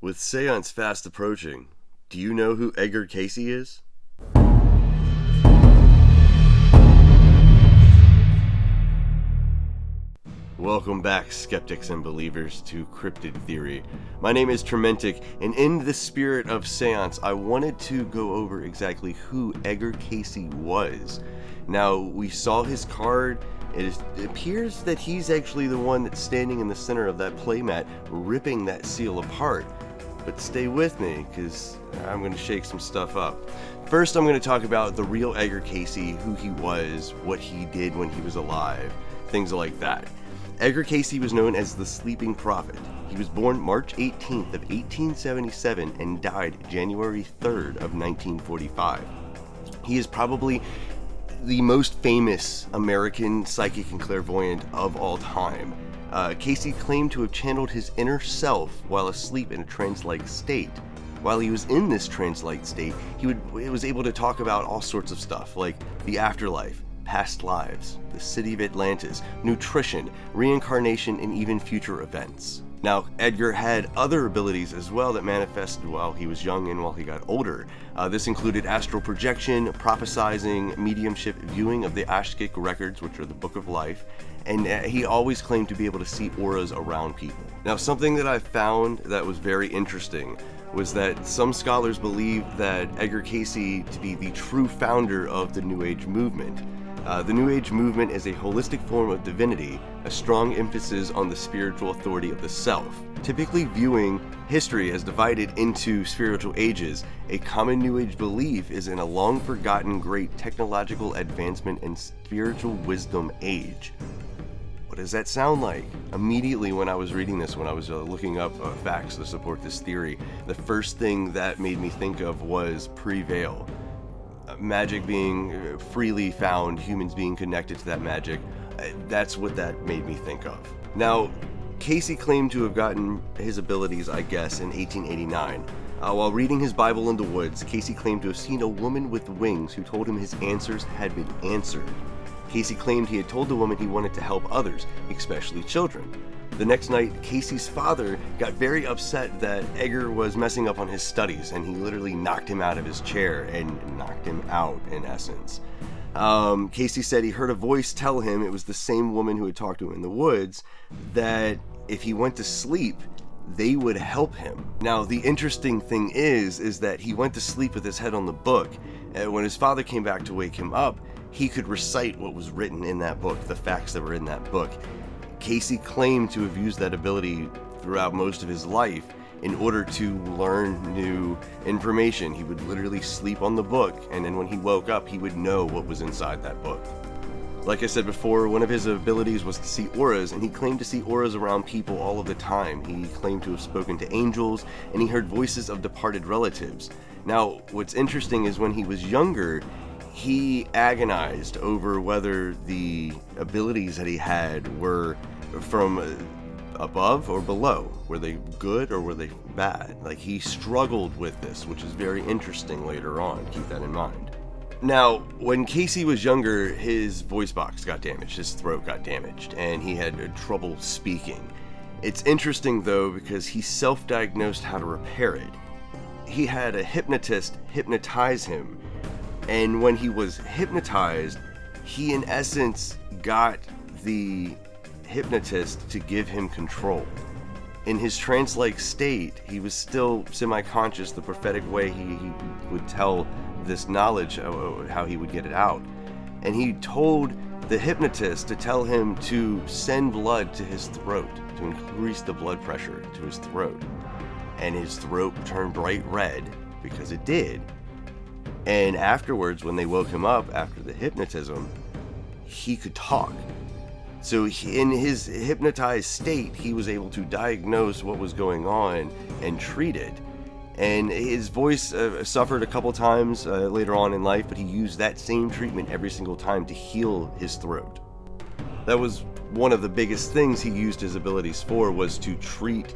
With Seance fast approaching, do you know who Edgar Cacey is? Welcome back, skeptics and believers, to Cryptid Theory. My name is Turmentic, and in the spirit of Seance, I wanted to go over exactly who Edgar Cacey was. Now, we saw his card. It appears that he's actually the one that's standing in the center of that playmat, ripping that seal apart. But stay with me, because I'm going to shake some stuff up. First, I'm going to talk about the real Edgar Cacey, who he was, what he did when he was alive, things like that. Edgar Cacey was known as the Sleeping Prophet. He was born March 18th of 1877 and died January 3rd of 1945. He is probably the most famous American psychic and clairvoyant of all time. Cacey claimed to have channeled his inner self while asleep in a trance-like state. While he was in this trance-like state, he was able to talk about all sorts of stuff, like the afterlife, past lives, the city of Atlantis, nutrition, reincarnation, and even future events. Now, Edgar had other abilities as well that manifested while he was young and while he got older. This included astral projection, prophesizing, mediumship, viewing of the Ashkic records, which are the Book of Life, and he always claimed to be able to see auras around people. Now, something that I found that was very interesting was that some scholars believe that Edgar Cacey to be the true founder of the New Age movement. The New Age movement is a holistic form of divinity, a strong emphasis on the spiritual authority of the self. Typically viewing history as divided into spiritual ages, a common New Age belief is in a long-forgotten great technological advancement and spiritual wisdom age. What does that sound like? Immediately when I was reading this, when I was looking up facts to support this theory, the first thing that made me think of was pre-veil. Magic being freely found, humans being connected to that magic. That's what that made me think of. Now, Cacey claimed to have gotten his abilities, I guess, in 1889. While reading his Bible in the woods, Cacey claimed to have seen a woman with wings who told him his answers had been answered. Cacey claimed he had told the woman he wanted to help others, especially children. The next night, Cacey's father got very upset that Edgar was messing up on his studies, and he literally knocked him out of his chair and knocked him out, in essence. Cacey said he heard a voice tell him, it was the same woman who had talked to him in the woods, that if he went to sleep, they would help him. Now, the interesting thing is that he went to sleep with his head on the book, and when his father came back to wake him up, he could recite what was written in that book, the facts that were in that book. Cacey claimed to have used that ability throughout most of his life in order to learn new information. He would literally sleep on the book, and then when he woke up, he would know what was inside that book. Like I said before, one of his abilities was to see auras, and he claimed to see auras around people all of the time. He claimed to have spoken to angels, and he heard voices of departed relatives. Now, what's interesting is when he was younger, he agonized over whether the abilities that he had were from above or below. Were they good or were they bad? Like, he struggled with this, which is very interesting later on. Keep that in mind. Now, when Cacey was younger, his voice box got damaged, his throat got damaged, and he had trouble speaking. It's interesting, though, because he self-diagnosed how to repair it. He had a hypnotist hypnotize him, and when he was hypnotized, he in essence got the hypnotist to give him control. In his trance-like state, he was still semi-conscious, the prophetic way he would tell this knowledge, how he would get it out. And he told the hypnotist to tell him to send blood to his throat, to increase the blood pressure to his throat. And his throat turned bright red, because it did. And afterwards, when they woke him up after the hypnotism, he could talk. So in his hypnotized state, he was able to diagnose what was going on and treat it. And his voice suffered a couple times later on in life, but he used that same treatment every single time to heal his throat. That was one of the biggest things he used his abilities for, was to treat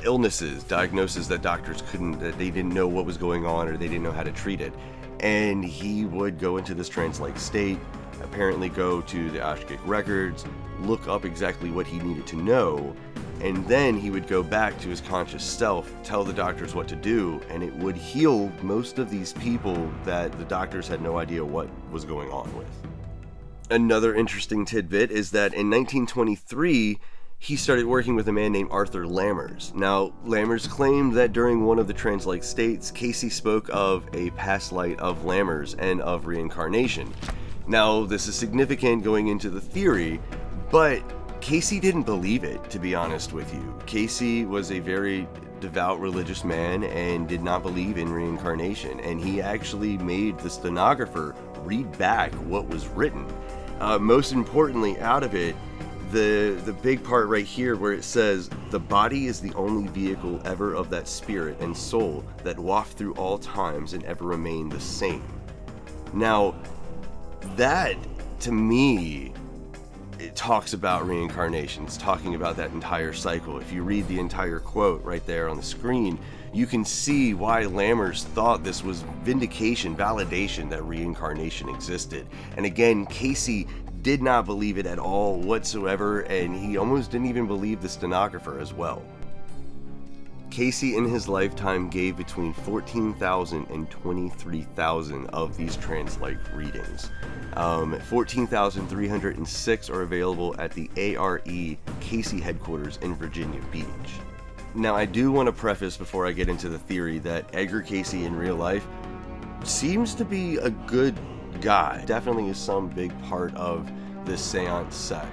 illnesses, diagnoses that doctors couldn't, that they didn't know what was going on or they didn't know how to treat it. And he would go into this trance-like state, apparently go to the Ashkic records, look up exactly what he needed to know, and then he would go back to his conscious self, tell the doctors what to do, and it would heal most of these people that the doctors had no idea what was going on with. Another interesting tidbit is that in 1923, he started working with a man named Arthur Lammers. Now, Lammers claimed that during one of the trance-like states, Cacey spoke of a past life of Lammers and of reincarnation. Now, this is significant going into the theory, but Cacey didn't believe it, to be honest with you. Cacey was a very devout religious man and did not believe in reincarnation, and he actually made the stenographer read back what was written. Most importantly, out of it, the big part right here where it says, "The body is the only vehicle ever of that spirit and soul that waft through all times and ever remain the same." Now, that, to me, it talks about reincarnation. It's talking about that entire cycle. If you read the entire quote right there on the screen, you can see why Lammers thought this was vindication, validation that reincarnation existed. And again, Cacey did not believe it at all whatsoever, and he almost didn't even believe the stenographer as well. Cacey in his lifetime gave between 14,000 and 23,000 of these trance-like readings. 14,306 are available at the ARE Cacey headquarters in Virginia Beach. Now, I do want to preface before I get into the theory that Edgar Cacey in real life seems to be a good guy. Definitely is some big part of this seance set.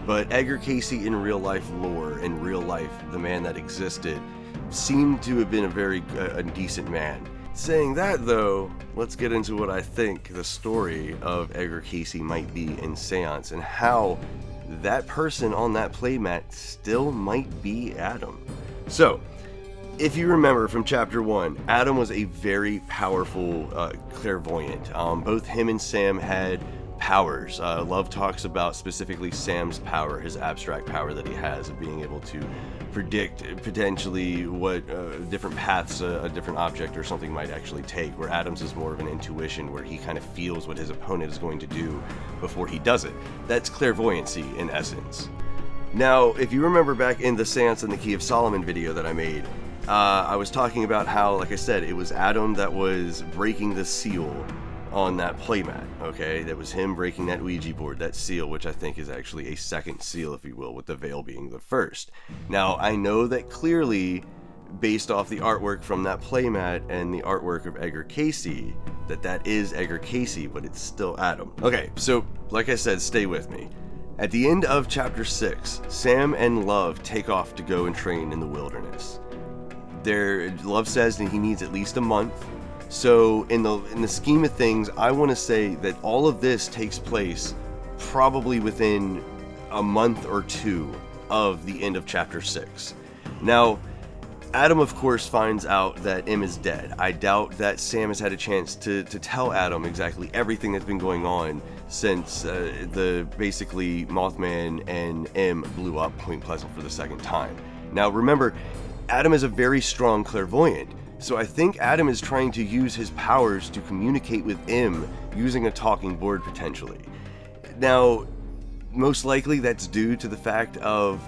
But Edgar Cacey in real life lore, in real life, the man that existed, seemed to have been a decent man. Saying that though, let's get into what I think the story of Edgar Cacey might be in Seance, and how that person on that playmat still might be Adam. So, if you remember from chapter 1, Adam was a very powerful clairvoyant. Both him and Sam had powers. Love talks about specifically Sam's power, his abstract power that he has of being able to predict potentially what different paths a different object or something might actually take, where Adam's is more of an intuition where he kind of feels what his opponent is going to do before he does it. That's clairvoyancy in essence. Now, if you remember back in the Seance and the Key of Solomon video that I made, I was talking about how, like I said, it was Adam that was breaking the seal on that playmat, okay? That was him breaking that Ouija board, that seal, which I think is actually a second seal, if you will, with the veil being the first. Now, I know that clearly, based off the artwork from that playmat and the artwork of Edgar Cacey, that is Edgar Cacey, but it's still Adam. Okay, so, like I said, stay with me. At the end of chapter 6, Sam and Love take off to go and train in the wilderness. Love says that he needs at least a month. So in the scheme of things, I want to say that all of this takes place probably within a month or two of the end of chapter 6. Now, Adam, of course, finds out that M is dead. I doubt that Sam has had a chance to tell Adam exactly everything that's been going on since basically Mothman and M blew up Point Pleasant for the second time. Now, remember, Adam is a very strong clairvoyant. So I think Adam is trying to use his powers to communicate with M using a talking board potentially. Now, most likely that's due to the fact of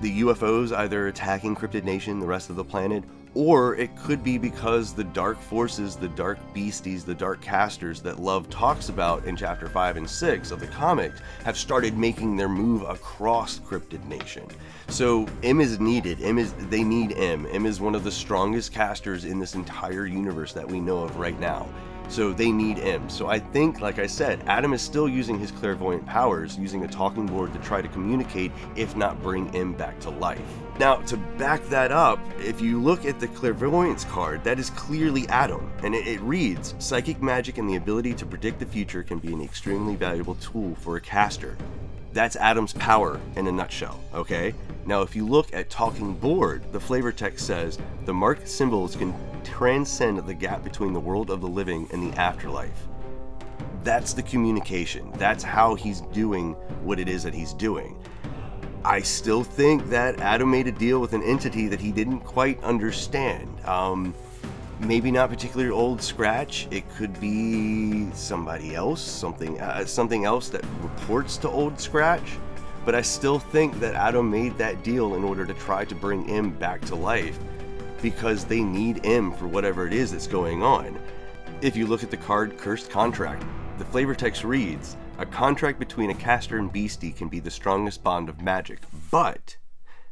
the UFOs either attacking Cryptid Nation, the rest of the planet, or it could be because the dark forces, the dark beasties, the dark casters that Love talks about in chapter 5 and 6 of the comics have started making their move across Cryptid Nation. So M is needed. They need M. M is one of the strongest casters in this entire universe that we know of right now. So they need M. So I think, like I said, Adam is still using his clairvoyant powers, using a talking board to try to communicate, if not bring M back to life. Now, to back that up, if you look at the clairvoyance card, that is clearly Adam, and it reads, "Psychic magic and the ability to predict the future can be an extremely valuable tool for a caster." That's Adam's power in a nutshell, okay? Now, if you look at Talking Board, the flavor text says, "The marked symbols can transcend the gap between the world of the living and the afterlife." That's the communication. That's how he's doing what it is that he's doing. I still think that Adam made a deal with an entity that he didn't quite understand. Maybe not particularly Old Scratch. It could be somebody else, something else that reports to Old Scratch. But I still think that Adam made that deal in order to try to bring M back to life, because they need M for whatever it is that's going on. If you look at the card Cursed Contract, the flavor text reads, "A contract between a caster and beastie can be the strongest bond of magic, but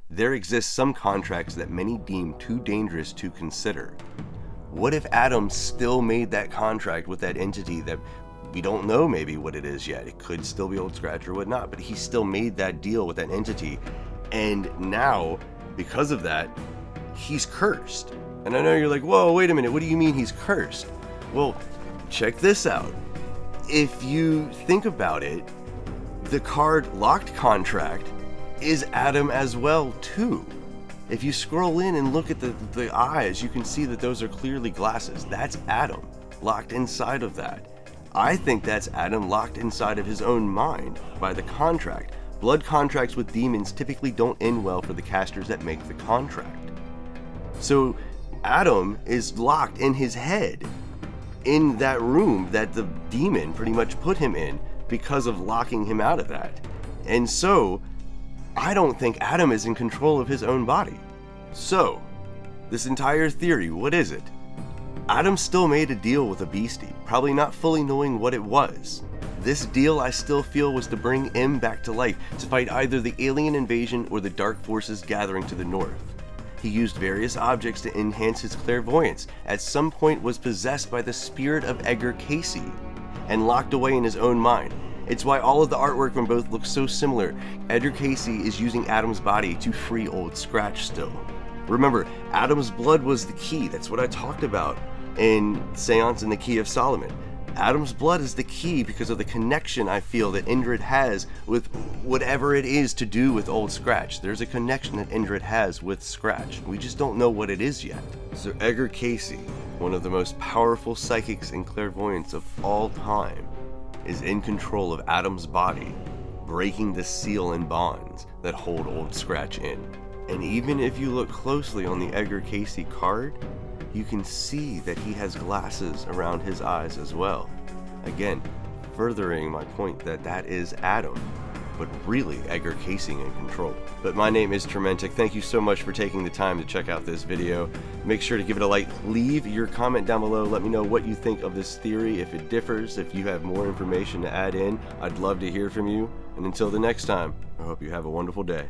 there exist some contracts that many deem too dangerous to consider." What if Adam still made that contract with that entity that we don't know maybe what it is yet? It could still be Old Scratch or whatnot, but he still made that deal with that entity. And now, because of that, he's cursed. And I know you're like, whoa, wait a minute, what do you mean he's cursed? Well, check this out. If you think about it, the card Locked Contract is Adam as well too. If you scroll in and look at the eyes, you can see that those are clearly glasses. That's Adam, locked inside of that. I think that's Adam locked inside of his own mind by the contract. Blood contracts with demons typically don't end well for the casters that make the contract. So Adam is locked in his head, in that room that the demon pretty much put him in because of locking him out of that. And so I don't think Adam is in control of his own body. So, this entire theory, what is it? Adam still made a deal with a beastie, probably not fully knowing what it was. This deal, I still feel, was to bring M back to life, to fight either the alien invasion or the dark forces gathering to the north. He used various objects to enhance his clairvoyance, at some point was possessed by the spirit of Edgar Cacey, and locked away in his own mind. It's why all of the artwork from both looks so similar. Edgar Cacey is using Adam's body to free Old Scratch still. Remember, Adam's blood was the key. That's what I talked about in Seance and the Key of Solomon. Adam's blood is the key because of the connection I feel that Indrid has with whatever it is to do with Old Scratch. There's a connection that Indrid has with Scratch. We just don't know what it is yet. So Edgar Cacey, one of the most powerful psychics and clairvoyants of all time, is in control of Adam's body, breaking the seal and bonds that hold Old Scratch in. And even if you look closely on the Edgar Cacey card, you can see that he has glasses around his eyes as well. Again, furthering my point that that is Adam, but really Edgar Cacey in control. But my name is Turmentic. Thank you so much for taking the time to check out this video. Make sure to give it a like. Leave your comment down below. Let me know what you think of this theory, if it differs, if you have more information to add in. I'd love to hear from you. And until the next time, I hope you have a wonderful day.